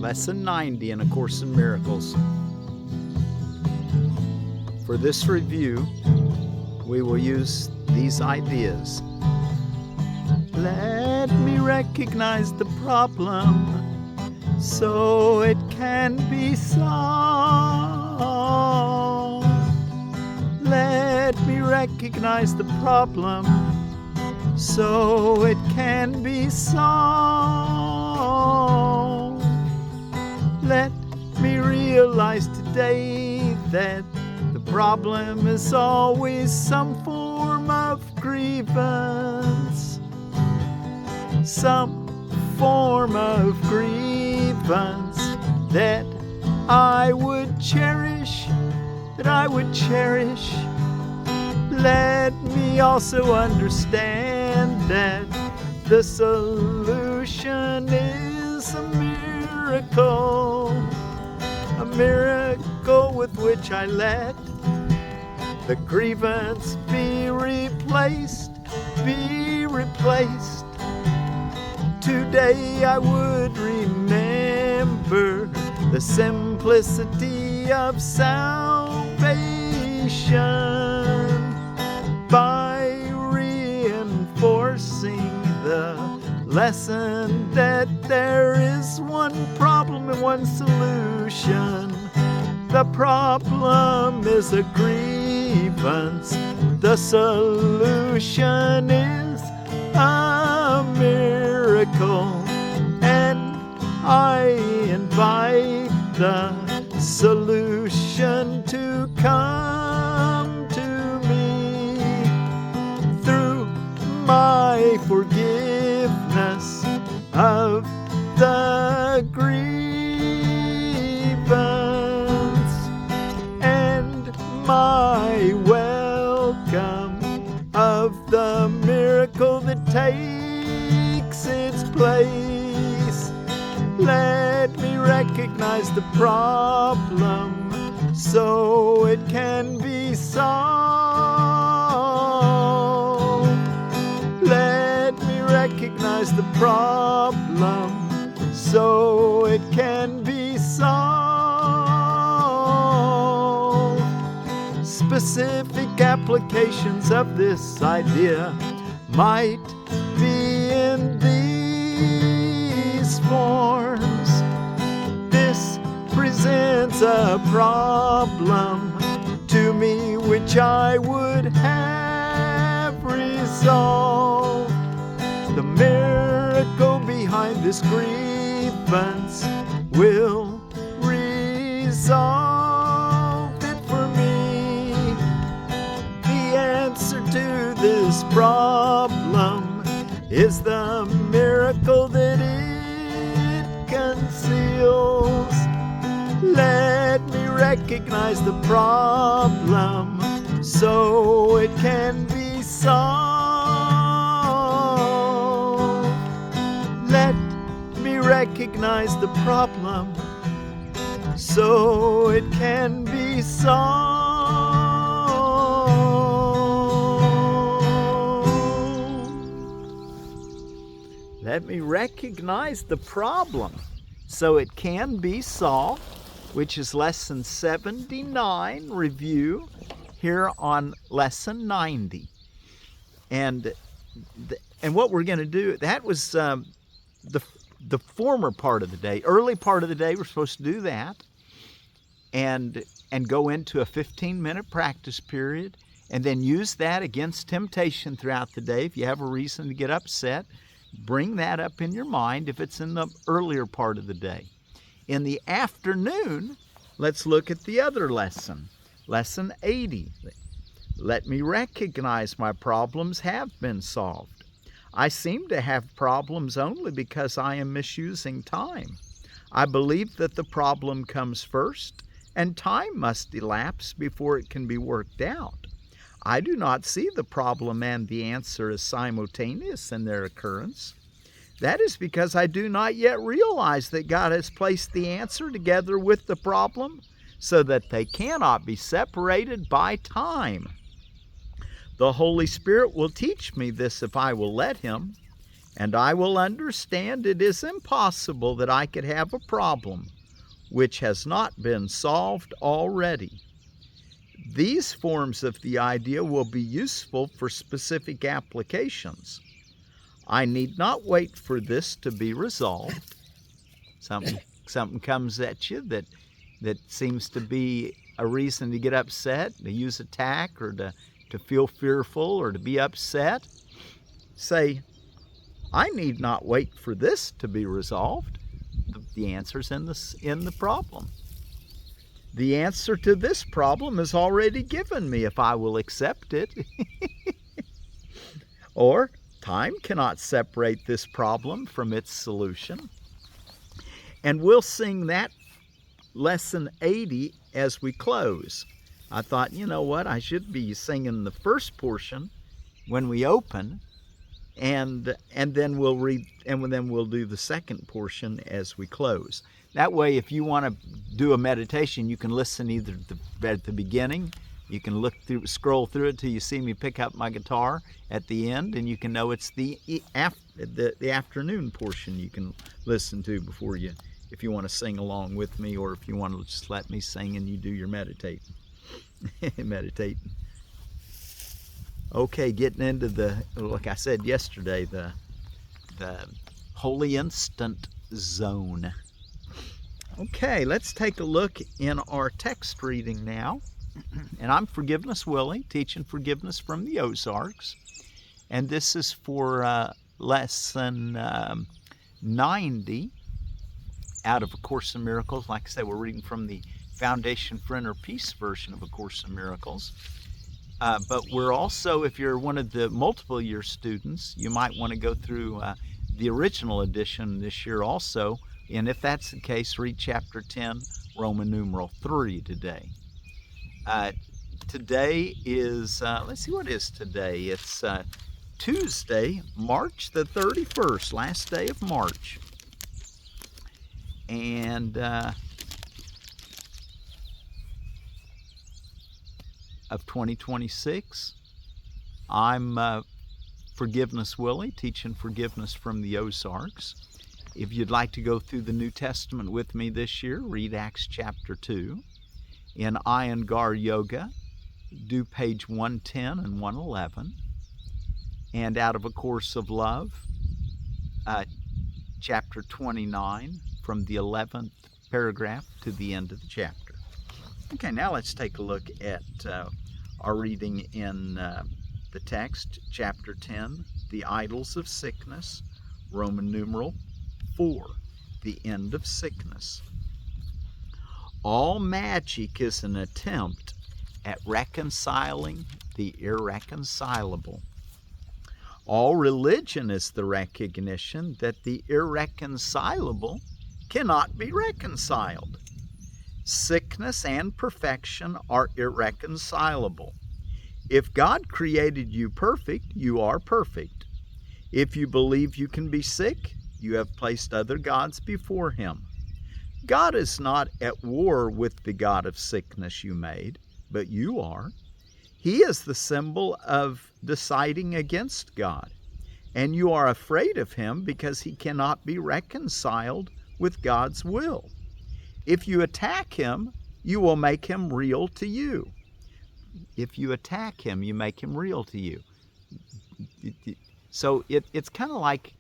Lesson 90 in A Course in Miracles. For this review, we will use these ideas. Let me recognize the problem so it can be solved. Let me recognize the problem so it can be solved. Let me realize today that the problem is always some form of grievance. Some form of grievance that I would cherish, Let me also understand that the solution is a miracle with which I let the grievance be replaced. Today I would remember the simplicity of salvation by reinforcing the lesson that there is one problem and one solution. The problem is a grievance. The solution is a miracle. And I invite the solution to come to me through my forgiveness of the grievance and my welcome of the miracle that takes its place. Let me recognize the problem so it can be solved. Let me recognize the problem so it can be solved. Specific applications of this idea might be in these forms. This presents a problem to me which I would have resolved. The miracle behind this grievance will resolve it for me. The answer to this problem is the miracle that it conceals. Let me recognize the problem so it can be solved. Let me recognize the problem so it can be solved. Let me recognize the problem so it can be solved, which is lesson 79 review here on lesson 90. And what we're going to do, that was the former part of the day. Early part of the day, we're supposed to do that and go into a 15-minute practice period and then use that against temptation throughout the day. If you have a reason to get upset, bring that up in your mind if it's in the earlier part of the day. In the afternoon, let's look at the other lesson, lesson 80. Let me recognize my problems have been solved. I seem to have problems only because I am misusing time. I believe that the problem comes first, and time must elapse before it can be worked out. I do not see the problem and the answer as simultaneous in their occurrence. That is because I do not yet realize that God has placed the answer together with the problem so that they cannot be separated by time. The Holy Spirit will teach me this if I will let Him. and I will understand it is impossible that I could have a problem which has not been solved already. These forms of the idea will be useful for specific applications. I need not wait for this to be resolved. Something comes at you that seems to be a reason to get upset, to use attack, or to feel fearful, or to be upset. Say, I need not wait for this to be resolved. The answer's in the problem. The answer to this problem is already given me if I will accept it. Or, time cannot separate this problem from its solution. And we'll sing that lesson 80 as we close. I thought, you know what, I should be singing the first portion when we open, and then we'll read, and then we'll do the second portion as we close. That way, if you want to do a meditation, you can listen either at the beginning, you can scroll through it till you see me pick up my guitar at the end, and you can know it's the afternoon portion you can listen to before you, if you want to sing along with me, or if you want to just let me sing and you do your meditating. Meditating. Okay, getting into like I said yesterday, the holy instant zone. Okay, let's take a look in our text reading now. And I'm Forgiveness Willie, teaching forgiveness from the Ozarks. And this is for lesson 90 out of A Course in Miracles. Like I said, we're reading from the Foundation for Inner Peace version of A Course in Miracles. But we're also, if you're one of the multiple year students, you might want to go through the original edition this year also. And if that's the case, read chapter 10, Roman numeral 3 today. Today is, let's see what is today. It's Tuesday, March the 31st, last day of March. And of 2026. I'm Forgiveness Willie, teaching forgiveness from the Ozarks. If you'd like to go through the New Testament with me this year, read Acts chapter 2. In Iyengar Yoga, do page 110 and 111. And out of A Course of Love, chapter 29, from the 11th paragraph to the end of the chapter. Okay, now let's take a look at our reading in the text, chapter 10, The Idols of Sickness, Roman numeral 4, the end of sickness. All magic is an attempt at reconciling the irreconcilable. All religion is the recognition that the irreconcilable cannot be reconciled. Sickness and perfection are irreconcilable. If God created you perfect, you are perfect. If you believe you can be sick, you have placed other gods before him. God is not at war with the God of sickness you made, but you are. He is the symbol of deciding against God, and you are afraid of him because he cannot be reconciled with God's will. If you attack him, you will make him real to you. If you attack him, you make him real to you. So it's kind of like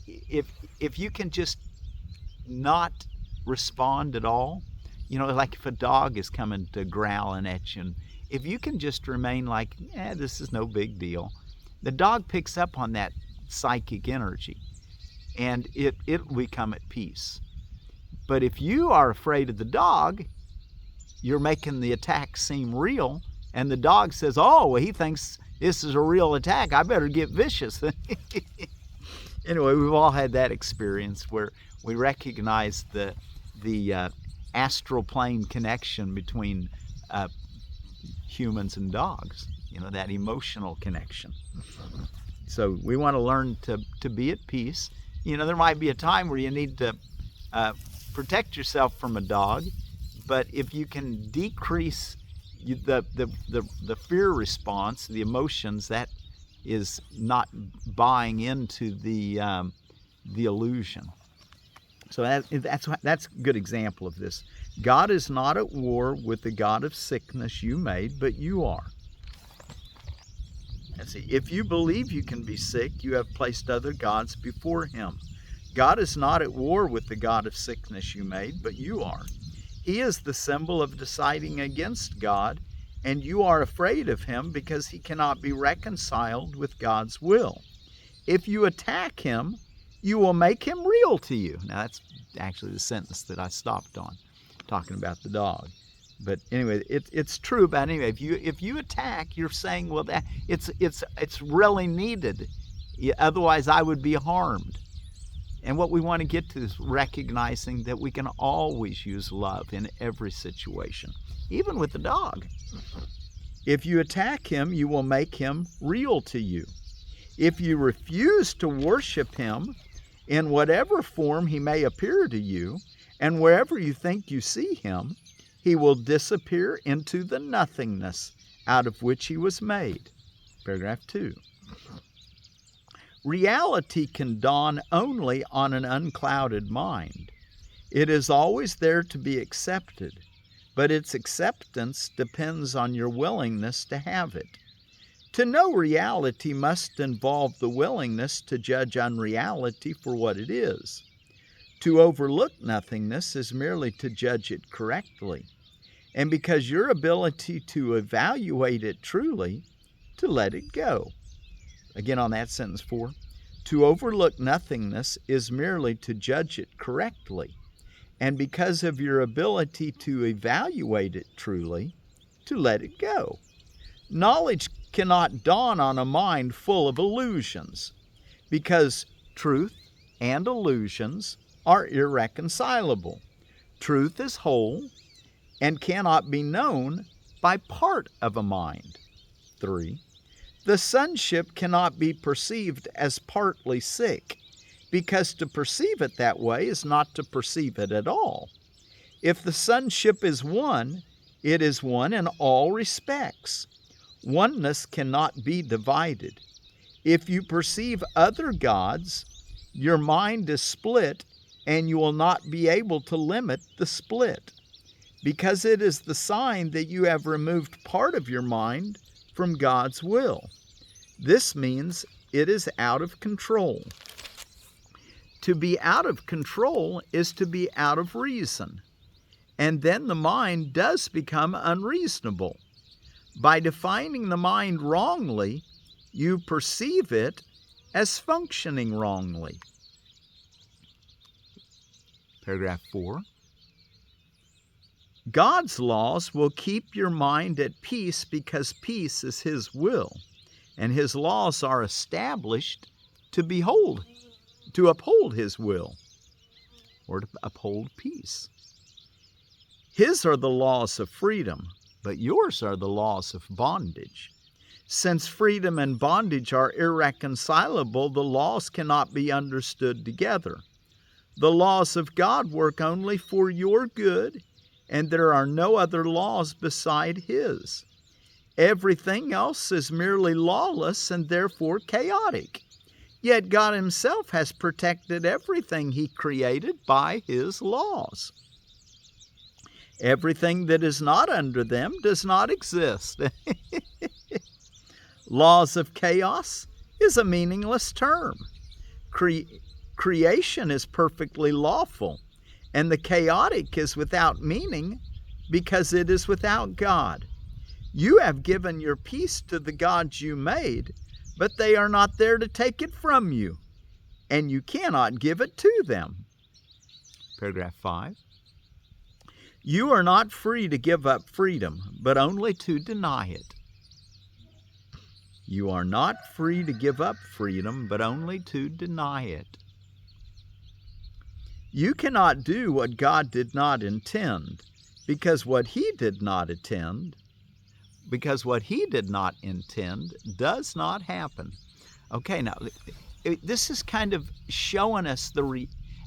if you can just not respond at all, like if a dog is coming to growling at you, and if you can just remain like, this is no big deal, the dog picks up on that psychic energy, and it'll become at peace. But if you are afraid of the dog, you're making the attack seem real, and the dog says, oh, well, he thinks this is a real attack, I better get vicious. Anyway, we've all had that experience where we recognize the astral plane connection between humans and dogs, that emotional connection. So we want to learn to be at peace. There might be a time where you need to protect yourself from a dog, but if you can decrease the fear response, the emotions, that is not buying into the illusion. So that's a good example of this. God is not at war with the God of sickness you made, but you are. Let's see. If you believe you can be sick, you have placed other gods before him. God is not at war with the God of sickness you made, but you are. He is the symbol of deciding against God, and you are afraid of him because he cannot be reconciled with God's will. If you attack him, you will make him real to you. Now, that's actually the sentence that I stopped on, talking about the dog. But anyway, it's true. But anyway, if you attack, you're saying, well, that it's really needed. Otherwise, I would be harmed. And what we want to get to is recognizing that we can always use love in every situation, even with the dog. If you attack him, you will make him real to you. If you refuse to worship him in whatever form he may appear to you, and wherever you think you see him, he will disappear into the nothingness out of which he was made. Paragraph 2. Reality can dawn only on an unclouded mind. It is always there to be accepted, but its acceptance depends on your willingness to have it. To know reality must involve the willingness to judge unreality for what it is. To overlook nothingness is merely to judge it correctly, and because your ability to evaluate it truly, to let it go. Again on that sentence 4. To overlook nothingness is merely to judge it correctly, and because of your ability to evaluate it truly, to let it go. Knowledge cannot dawn on a mind full of illusions, because truth and illusions are irreconcilable. Truth is whole and cannot be known by part of a mind. 3. The sonship cannot be perceived as partly sick, because to perceive it that way is not to perceive it at all. If the sonship is one, it is one in all respects. Oneness cannot be divided. If you perceive other gods, your mind is split, and you will not be able to limit the split, because it is the sign that you have removed part of your mind from God's will. This means it is out of control. To be out of control is to be out of reason, and then the mind does become unreasonable. By defining the mind wrongly, you perceive it as functioning wrongly. Paragraph 4. God's laws will keep your mind at peace because peace is his will, and his laws are established to uphold his will, or to uphold peace. His are the laws of freedom, but yours are the laws of bondage. Since freedom and bondage are irreconcilable, the laws cannot be understood together. The laws of God work only for your good, and there are no other laws beside his. Everything else is merely lawless and therefore chaotic. Yet God himself has protected everything he created by his laws. Everything that is not under them does not exist. Laws of chaos is a meaningless term. Creation is perfectly lawful, and the chaotic is without meaning because it is without God. You have given your peace to the gods you made, but they are not there to take it from you, and you cannot give it to them. Paragraph 5. You are not free to give up freedom, but only to deny it. You are not free to give up freedom, but only to deny it. You cannot do what God did not intend, because what he did not intend does not happen. Okay, now this is kind of showing us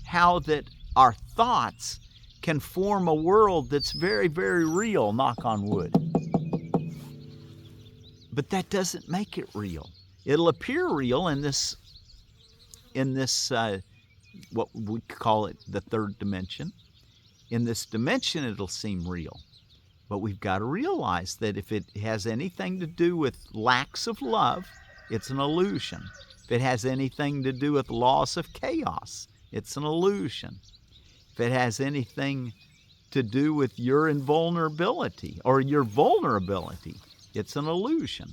how that our thoughts can form a world that's very, very real, knock on wood. But that doesn't make it real. It'll appear real in this what we call it the third dimension. In this dimension, it'll seem real. But we've got to realize that if it has anything to do with lacks of love, it's an illusion. If it has anything to do with loss of chaos, it's an illusion. If it has anything to do with your invulnerability or your vulnerability, it's an illusion.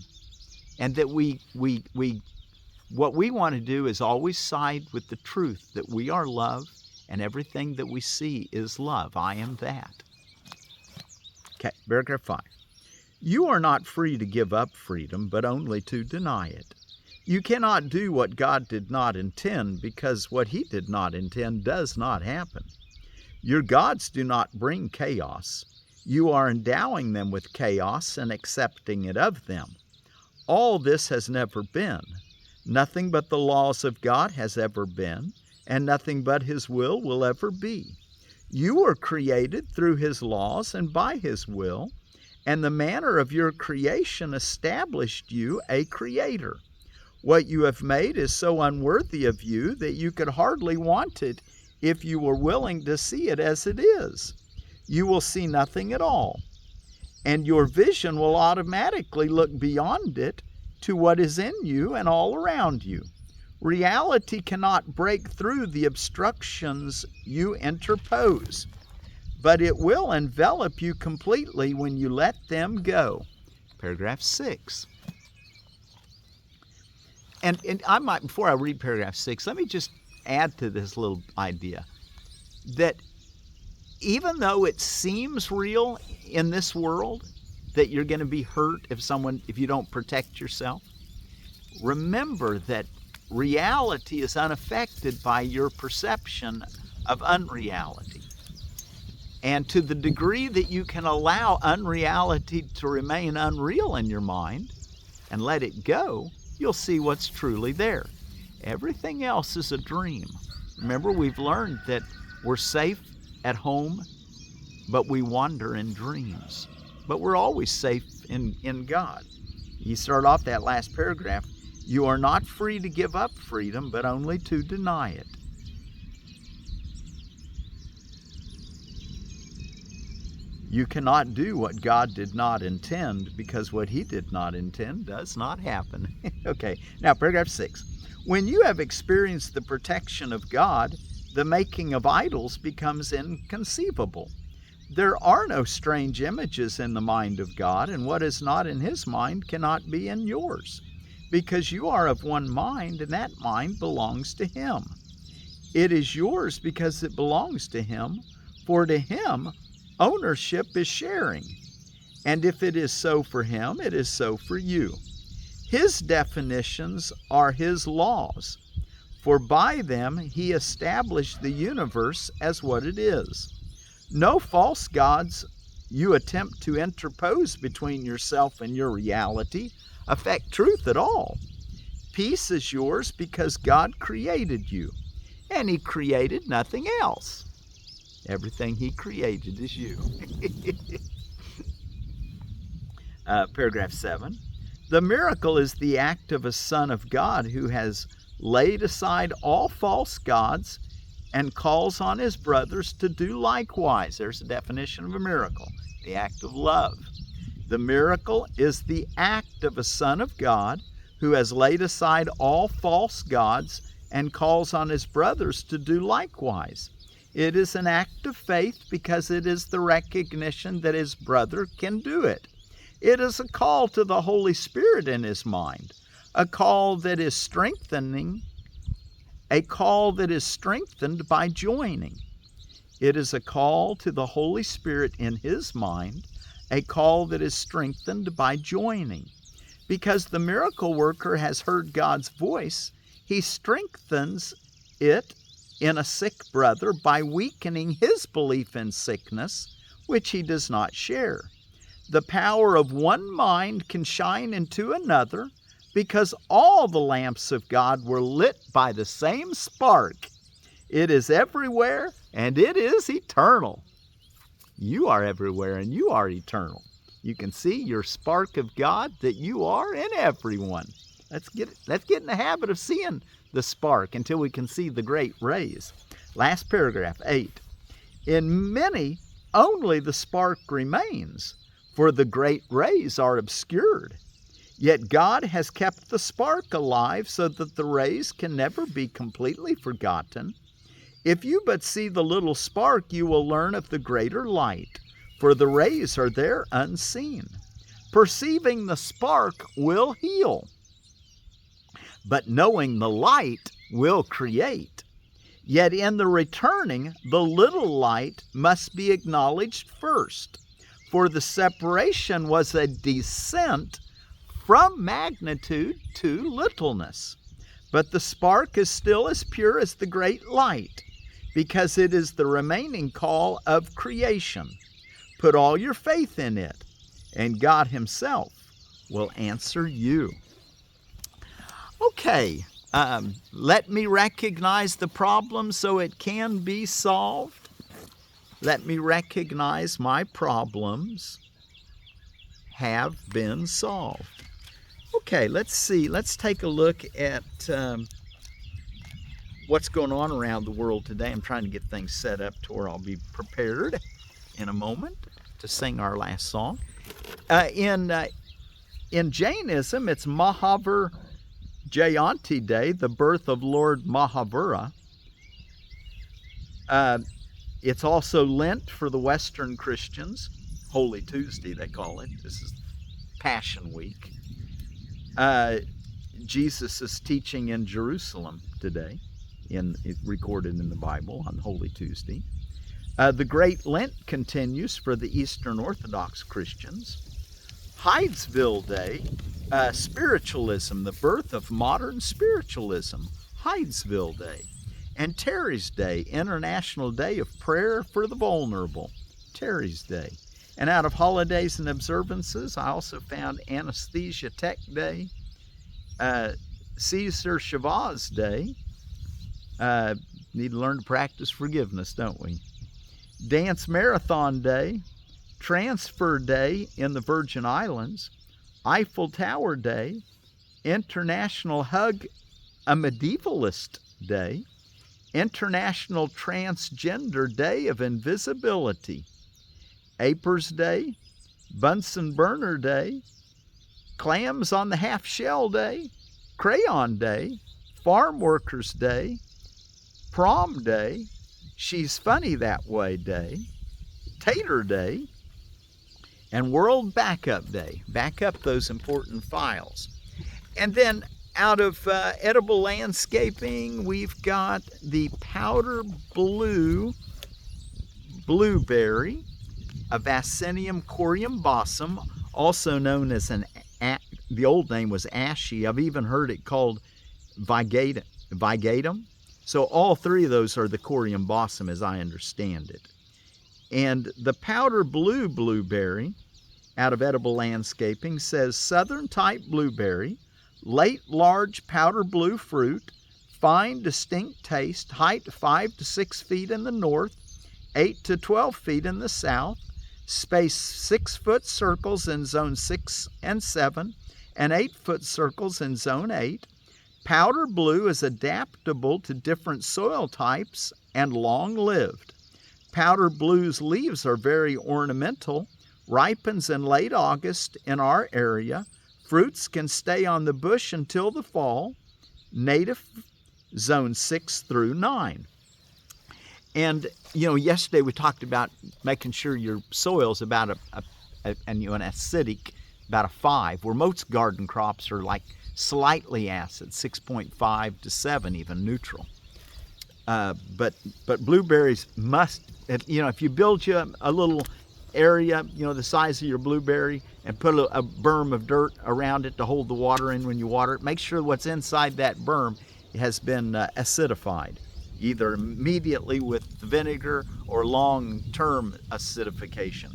And that what we want to do is always side with the truth that we are love and everything that we see is love. I am that. Okay, paragraph 5. You are not free to give up freedom, but only to deny it. You cannot do what God did not intend, because what He did not intend does not happen. Your gods do not bring chaos. You are endowing them with chaos and accepting it of them. All this has never been. Nothing but the laws of God has ever been, and nothing but His will ever be. You were created through His laws and by His will, and the manner of your creation established you a creator. What you have made is so unworthy of you that you could hardly want it if you were willing to see it as it is. You will see nothing at all, and your vision will automatically look beyond it to what is in you and all around you. Reality cannot break through the obstructions you interpose, but it will envelop you completely when you let them go. Paragraph 6. And I might, before I read paragraph 6, let me just add to this little idea that even though it seems real in this world that you're going to be hurt if you don't protect yourself, remember that reality is unaffected by your perception of unreality. And to the degree that you can allow unreality to remain unreal in your mind and let it go, you'll see what's truly there. Everything else is a dream. Remember, we've learned that we're safe at home, but we wander in dreams. But we're always safe in God. You start off that last paragraph, you are not free to give up freedom, but only to deny it. You cannot do what God did not intend, because what He did not intend does not happen. Okay, now paragraph 6. When you have experienced the protection of God, the making of idols becomes inconceivable. There are no strange images in the mind of God, and what is not in His mind cannot be in yours, because you are of one mind, and that mind belongs to Him. It is yours because it belongs to Him, for to Him ownership is sharing. And if it is so for Him, it is so for you. His definitions are His laws, for by them He established the universe as what it is. No false gods you attempt to interpose between yourself and your reality affect truth at all. Peace is yours because God created you, and He created nothing else. Everything He created is you. Paragraph 7. The miracle is the act of a Son of God who has laid aside all false gods and calls on His brothers to do likewise. There's a definition of a miracle, the act of love. The miracle is the act of a Son of God who has laid aside all false gods and calls on His brothers to do likewise. It is an act of faith because it is the recognition that his brother can do it. It is a call to the Holy Spirit in his mind, a call that is strengthened by joining. It is a call to the Holy Spirit in his mind, a call that is strengthened by joining. Because the miracle worker has heard God's voice, he strengthens it in a sick brother by weakening his belief in sickness, which he does not share. The power of one mind can shine into another because all the lamps of God were lit by the same spark. It is everywhere and it is eternal. You are everywhere and you are eternal. You can see your spark of God that you are in everyone. Let's get in the habit of seeing the spark until we can see the great rays. Last paragraph, 8. In many, only the spark remains, for the great rays are obscured. Yet God has kept the spark alive so that the rays can never be completely forgotten. If you but see the little spark, you will learn of the greater light, for the rays are there unseen. Perceiving the spark will heal, but knowing the light will create. Yet in the returning, the little light must be acknowledged first, for the separation was a descent from magnitude to littleness. But the spark is still as pure as the great light, because it is the remaining call of creation. Put all your faith in it, and God Himself will answer you. Okay, let me recognize the problem so it can be solved. Let me recognize my problems have been solved. Okay, let's see. Let's take a look at what's going on around the world today. I'm trying to get things set up to where I'll be prepared in a moment to sing our last song. In Jainism, it's Mahavir Jayanti Day, the birth of Lord Mahavira. It's also Lent for the Western Christians. Holy Tuesday, they call it. This is Passion Week. Jesus is teaching in Jerusalem today, recorded in the Bible on Holy Tuesday. The Great Lent continues for the Eastern Orthodox Christians. Hydesville Day, spiritualism, the birth of modern spiritualism, Hydesville Day. And Terry's Day, International Day of Prayer for the Vulnerable, Terry's Day. And out of holidays and observances, I also found Anesthesia Tech Day, Caesar Chavez Day. Need to learn to practice forgiveness, don't we? Dance Marathon Day, Transfer Day in the Virgin Islands, Eiffel Tower Day, International Hug a Medievalist Day, International Transgender Day of Invisibility, Apers Day, Bunsen Burner Day, Clams on the Half Shell Day, Crayon Day, Farm Workers Day, Prom Day, She's Funny That Way Day, Tater Day, and World Backup Day. Back up those important files. And then out of edible landscaping, we've got the powder blue blueberry, a Vaccinium coriumbossum, also known as the old name was ashy. I've even heard it called vigatum. So all three of those are the coriumbossum as I understand it. And the powder blue blueberry out of edible landscaping says southern type blueberry, late large powder blue fruit, fine distinct taste, height 5 to 6 feet in the north, 8 to 12 feet in the south, space 6-foot circles in zone 6 and 7, and 8-foot circles in zone 8. Powder blue is adaptable to different soil types and long-lived. Powder blue's leaves are very ornamental, ripens in late August in our area. Fruits can stay on the bush until the fall. Native zone 6 through 9. And, yesterday we talked about making sure your soil's about an acidic, about a 5, where most garden crops are like slightly acid, 6.5 to 7, even neutral. But blueberries must, if you build you a little area, the size of your blueberry, and put a berm of dirt around it to hold the water in when you water it, make sure what's inside that berm has been acidified, either immediately with vinegar or long-term acidification.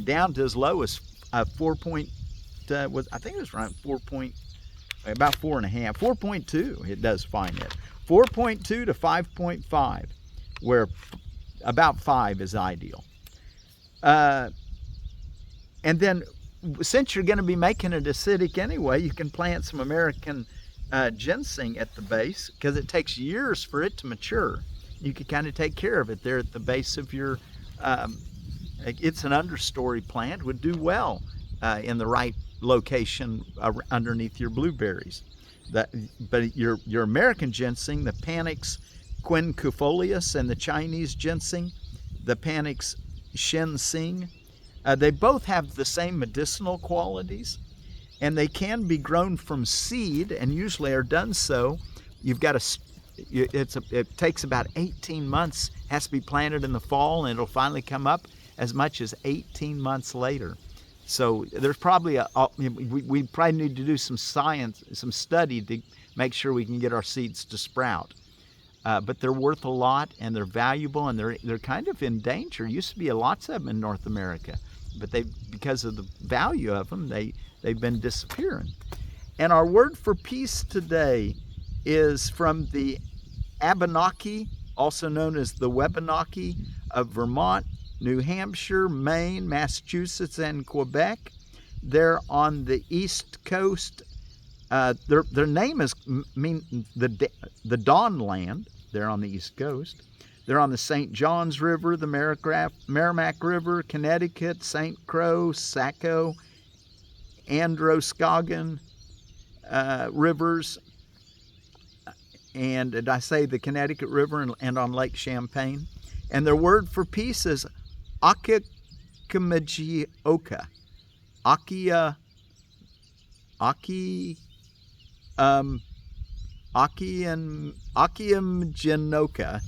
Down to as low as 4 point, I think it was around about 4.5, 4.2, it does fine it. 4.2 to 5.5, where about 5 is ideal. And then since you're going to be making it acidic anyway, you can plant some American ginseng at the base, because it takes years for it to mature. You can kind of take care of it there at the base of your, it's an understory plant, would do well in the right location underneath your blueberries. But your American ginseng, the Panax quinquefolius, and the Chinese ginseng, the Panax shinseng, they both have the same medicinal qualities, and they can be grown from seed, and usually are done so. You've got it takes about 18 months, has to be planted in the fall, and it'll finally come up as much as 18 months later. So there's probably we probably need to do some science, some study to make sure we can get our seeds to sprout. But they're worth a lot, and they're valuable, and they're kind of in danger. Used to be lots of them in North America, but because of the value of them, they've been disappearing. And our word for peace today is from the Abenaki, also known as the Wabanaki of Vermont, New Hampshire, Maine, Massachusetts, and Quebec. They're on the East Coast. Their name mean the Dawn Land. They're on the East Coast. They're on the St. Johns River, the Merrimack River, Connecticut, St. Croix, Saco, Androscoggin rivers, and I say the Connecticut River, and on Lake Champlain. And their word for peace is Okikiamgenoka. Okikiamgenoka.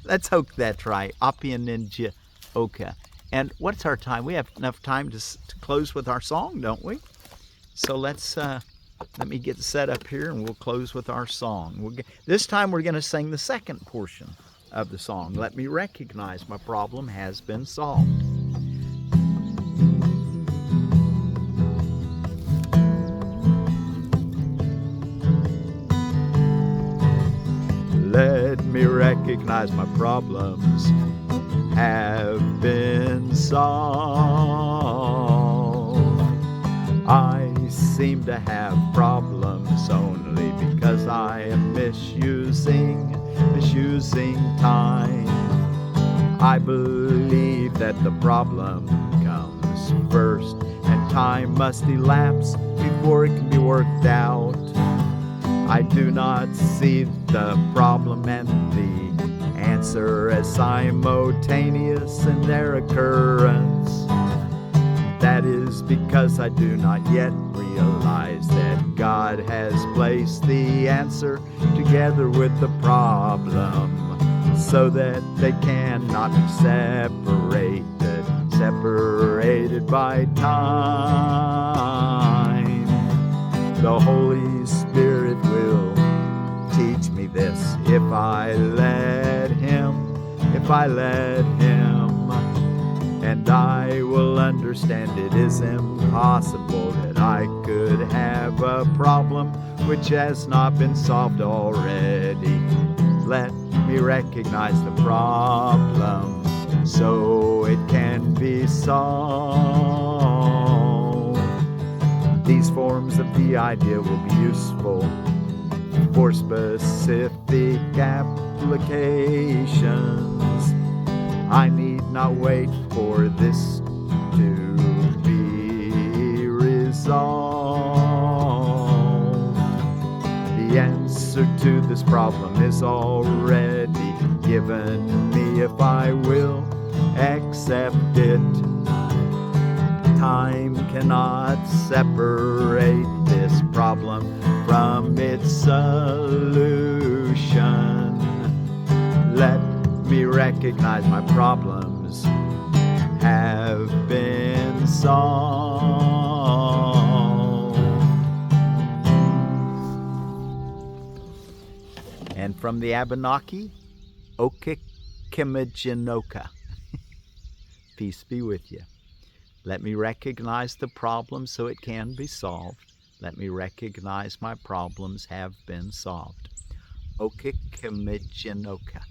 Let's hope that's right. Okikiamgenoka. And what's our time? We have enough time to close with our song, don't we? So let me get set up here, and we'll close with our song. This time we're going to sing the second portion of the song. Let me recognize my problem has been solved. Let me recognize my problems have been solved. I seem to have problems only because I am misusing time. I believe that the problem comes first, and time must elapse before it can be worked out. I do not see the problem and the answer as simultaneous in their occurrence. That is because I do not yet realize that God has placed the answer together with the problem, so that they cannot be separated by time. The Holy Spirit will teach me this if I let Him, and I will understand it is impossible that I could have a problem which has not been solved already. Let me recognize the problem so it can be solved. These forms of the idea will be useful for specific applications. I need not wait for this to be resolved. The answer to this problem is already given me if I will accept it. Time cannot separate this problem from its solution. Let me recognize my problems have been solved. And from the Abenaki, Okikiamgenoka. Peace be with you. Let me recognize the problem so it can be solved. Let me recognize my problems have been solved. Okikiamgenoka.